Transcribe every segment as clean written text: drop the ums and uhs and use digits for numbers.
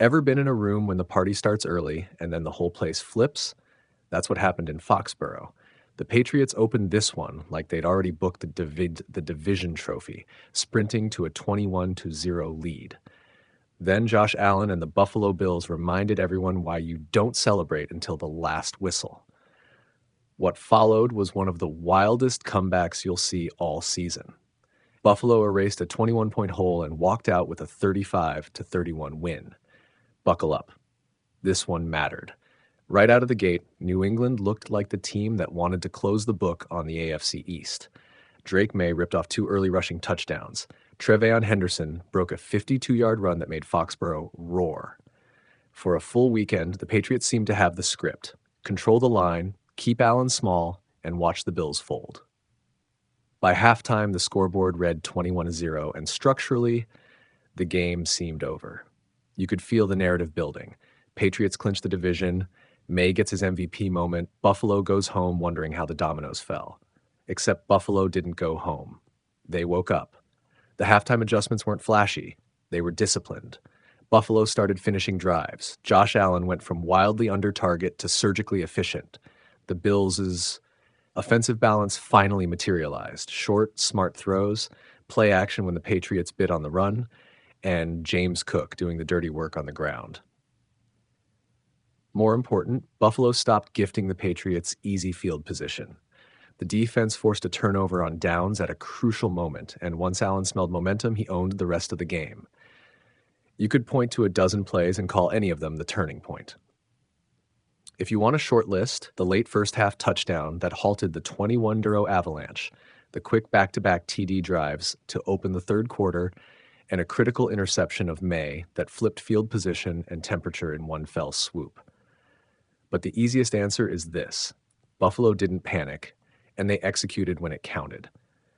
Ever been in a room when the party starts early and then the whole place flips? That's what happened in Foxborough. The Patriots opened this one like they'd already booked the division trophy, sprinting to a 21-0 lead. Then Josh Allen and the Buffalo Bills reminded everyone why you don't celebrate until the last whistle. What followed was one of the wildest comebacks you'll see all season. Buffalo erased a 21-point hole and walked out with a 35-31 win. Buckle up. This one mattered. Right out of the gate, New England looked like the team that wanted to close the book on the AFC East. Drake Maye ripped off 2 early rushing touchdowns. Tre'Veon Henderson broke a 52-yard run that made Foxborough roar. For a full weekend, the Patriots seemed to have the script: control the line, keep Allen small, and watch the Bills fold. By halftime, the scoreboard read 21-0, and structurally, the game seemed over. You could feel the narrative building. Patriots clinch the division. Maye gets his MVP moment. Buffalo goes home wondering how the dominoes fell. Except Buffalo didn't go home. They woke up. The halftime adjustments weren't flashy. They were disciplined. Buffalo started finishing drives. Josh Allen went from wildly under target to surgically efficient. The Bills' offensive balance finally materialized. Short, smart throws, play action when the Patriots bit on the run, and James Cook doing the dirty work on the ground. More important, Buffalo stopped gifting the Patriots easy field position. The defense forced a turnover on downs at a crucial moment, and once Allen smelled momentum, he owned the rest of the game. You could point to a dozen plays and call any of them the turning point. If you want a short list, the late first-half touchdown that halted the 21-0 Avalanche, the quick back-to-back TD drives to open the third quarter, and a critical interception of Maye that flipped field position and temperature in one fell swoop. But the easiest answer is this: Buffalo didn't panic, and they executed when it counted.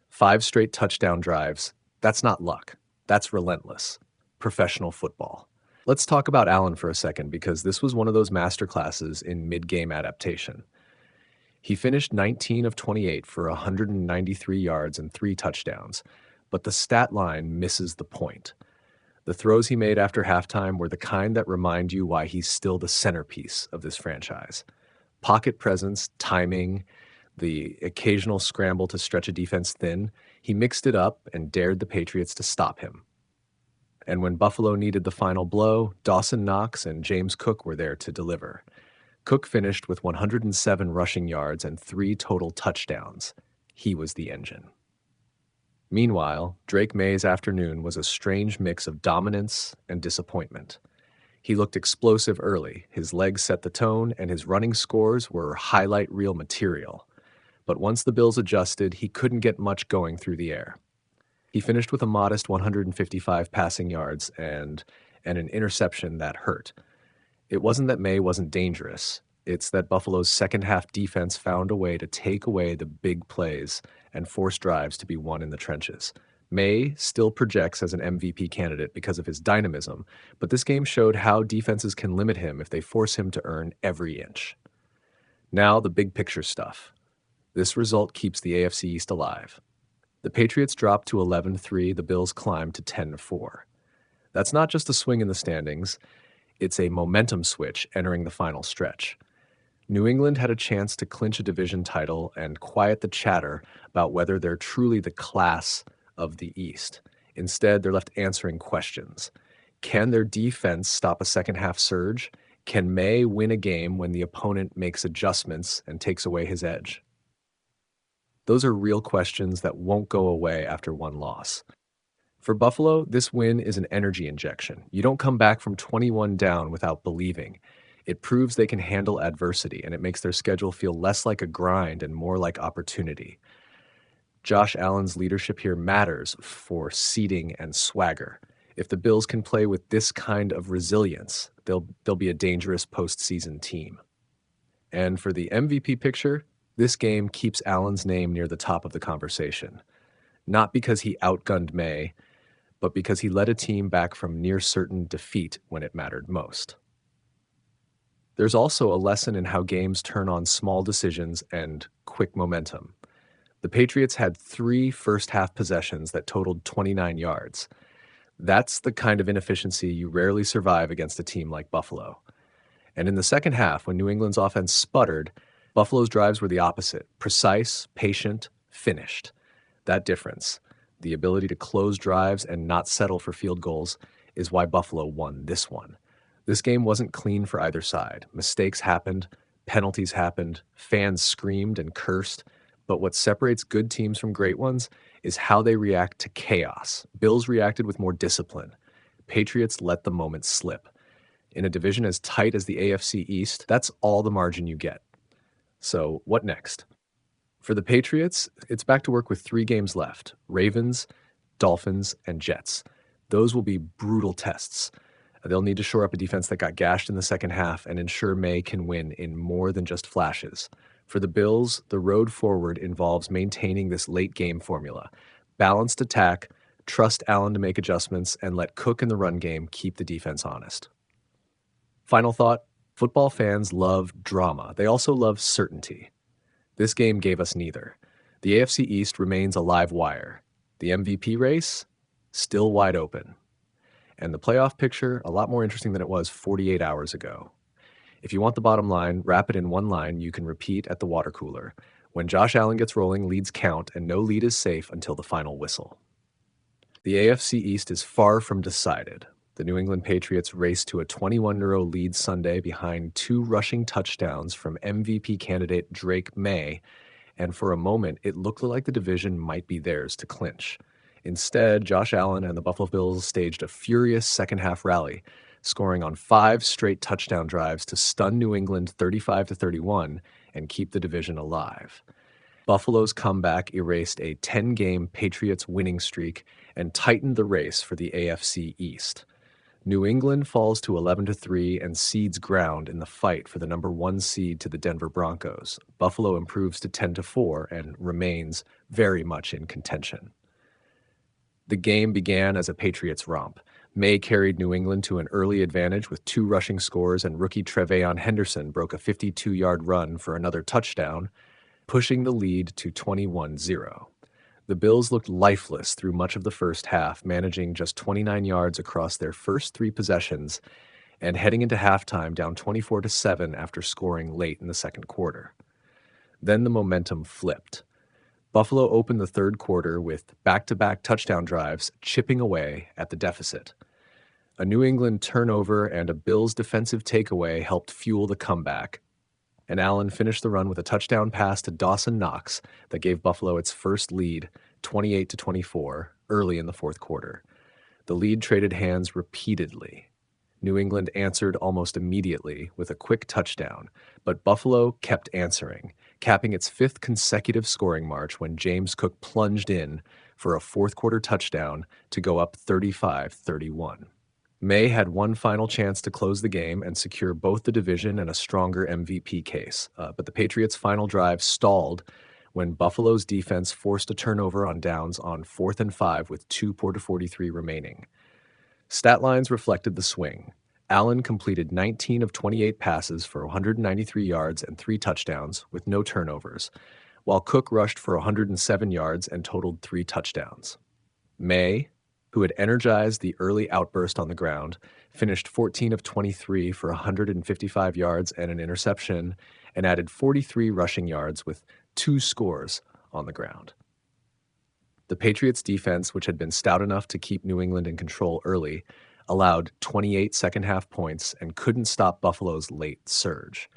5 straight touchdown drives. That's not luck. That's relentless. Professional football. Let's talk about Allen for a second, because this was one of those masterclasses in mid-game adaptation. He finished 19 of 28 for 193 yards and 3 touchdowns, but the stat line misses the point. The throws he made after halftime were the kind that remind you why he's still the centerpiece of this franchise. Pocket presence, timing, the occasional scramble to stretch a defense thin, he mixed it up and dared the Patriots to stop him. And when Buffalo needed the final blow, Dawson Knox and James Cook were there to deliver. Cook finished with 107 rushing yards and 3 total touchdowns. He was the engine. Meanwhile, Drake Maye's afternoon was a strange mix of dominance and disappointment. He looked explosive early, his legs set the tone, and his running scores were highlight reel material. But once the Bills adjusted, he couldn't get much going through the air. He finished with a modest 155 passing yards and an interception that hurt. It wasn't that Maye wasn't dangerous. It's that Buffalo's second-half defense found a way to take away the big plays and force drives to be won in the trenches. Maye still projects as an MVP candidate because of his dynamism, but this game showed how defenses can limit him if they force him to earn every inch. Now, the big picture stuff. This result keeps the AFC East alive. The Patriots dropped to 11-3, the Bills climbed to 10-4. That's not just a swing in the standings, it's a momentum switch entering the final stretch. New England had a chance to clinch a division title and quiet the chatter about whether they're truly the class of the East. Instead, they're left answering questions. Can their defense stop a second-half surge? Can Maye win a game when the opponent makes adjustments and takes away his edge? Those are real questions that won't go away after one loss. For Buffalo, this win is an energy injection. You don't come back from 21 down without believing. It proves they can handle adversity, and it makes their schedule feel less like a grind and more like opportunity. Josh Allen's leadership here matters for seeding and swagger. If the Bills can play with this kind of resilience, they'll be a dangerous postseason team. And for the MVP picture, this game keeps Allen's name near the top of the conversation. Not because he outgunned Maye, but because he led a team back from near certain defeat when it mattered most. There's also a lesson in how games turn on small decisions and quick momentum. The Patriots had 3 first-half possessions that totaled 29 yards. That's the kind of inefficiency you rarely survive against a team like Buffalo. And in the second half, when New England's offense sputtered, Buffalo's drives were the opposite: precise, patient, finished. That difference, the ability to close drives and not settle for field goals, is why Buffalo won this one. This game wasn't clean for either side. Mistakes happened, penalties happened, fans screamed and cursed. But what separates good teams from great ones is how they react to chaos. Bills reacted with more discipline. Patriots let the moment slip. In a division as tight as the AFC East, that's all the margin you get. So, what next? For the Patriots, it's back to work with 3 games left: Ravens, Dolphins, and Jets. Those will be brutal tests. They'll need to shore up a defense that got gashed in the second half and ensure Maye can win in more than just flashes. For the Bills, the road forward involves maintaining this late game formula: balanced attack, trust Allen to make adjustments, and let Cook in the run game keep the defense honest. Final thought: football fans love drama. They also love certainty. This game gave us neither. The AFC East remains a live wire. The MVP race, still wide open. And the playoff picture, a lot more interesting than it was 48 hours ago. If you want the bottom line, wrap it in one line you can repeat at the water cooler: when Josh Allen gets rolling, leads count, and no lead is safe until the final whistle. The AFC East is far from decided. The New England Patriots raced to a 21-0 lead Sunday behind 2 rushing touchdowns from MVP candidate Drake Maye, and for a moment it looked like the division might be theirs to clinch. Instead, Josh Allen and the Buffalo Bills staged a furious second-half rally, scoring on 5 straight touchdown drives to stun New England 35-31 and keep the division alive. Buffalo's comeback erased a 10-game Patriots winning streak and tightened the race for the AFC East. New England falls to 11-3 and cedes ground in the fight for the number 1 seed to the Denver Broncos. Buffalo improves to 10-4 and remains very much in contention. The game began as a Patriots romp. Maye carried New England to an early advantage with 2 rushing scores, and rookie Tre'Veon Henderson broke a 52-yard run for another touchdown, pushing the lead to 21-0. The Bills looked lifeless through much of the first half, managing just 29 yards across their first 3 possessions and heading into halftime down 24-7 after scoring late in the second quarter. Then the momentum flipped. Buffalo opened the third quarter with back-to-back touchdown drives, chipping away at the deficit. A New England turnover and a Bills defensive takeaway helped fuel the comeback, and Allen finished the run with a touchdown pass to Dawson Knox that gave Buffalo its first lead, 28-24, early in the fourth quarter. The lead traded hands repeatedly. New England answered almost immediately with a quick touchdown, but Buffalo kept answering, capping its 5th consecutive scoring march when James Cook plunged in for a fourth-quarter touchdown to go up 35-31. Maye had one final chance to close the game and secure both the division and a stronger MVP case, but the Patriots' final drive stalled when Buffalo's defense forced a turnover on downs on 4th and 5 with 2:43 remaining. Stat lines reflected the swing. Allen completed 19 of 28 passes for 193 yards and 3 touchdowns with no turnovers, while Cook rushed for 107 yards and totaled 3 touchdowns. Maye, who had energized the early outburst on the ground, finished 14 of 23 for 155 yards and an interception, and added 43 rushing yards with 2 scores on the ground. The Patriots' defense, which had been stout enough to keep New England in control early, allowed 28 second-half points and couldn't stop Buffalo's late surge.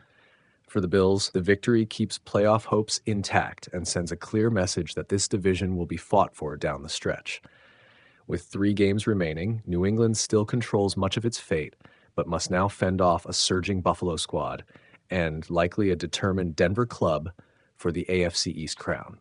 For the Bills, the victory keeps playoff hopes intact and sends a clear message that this division will be fought for down the stretch. With 3 games remaining, New England still controls much of its fate, but must now fend off a surging Buffalo squad and likely a determined Denver club for the AFC East crown.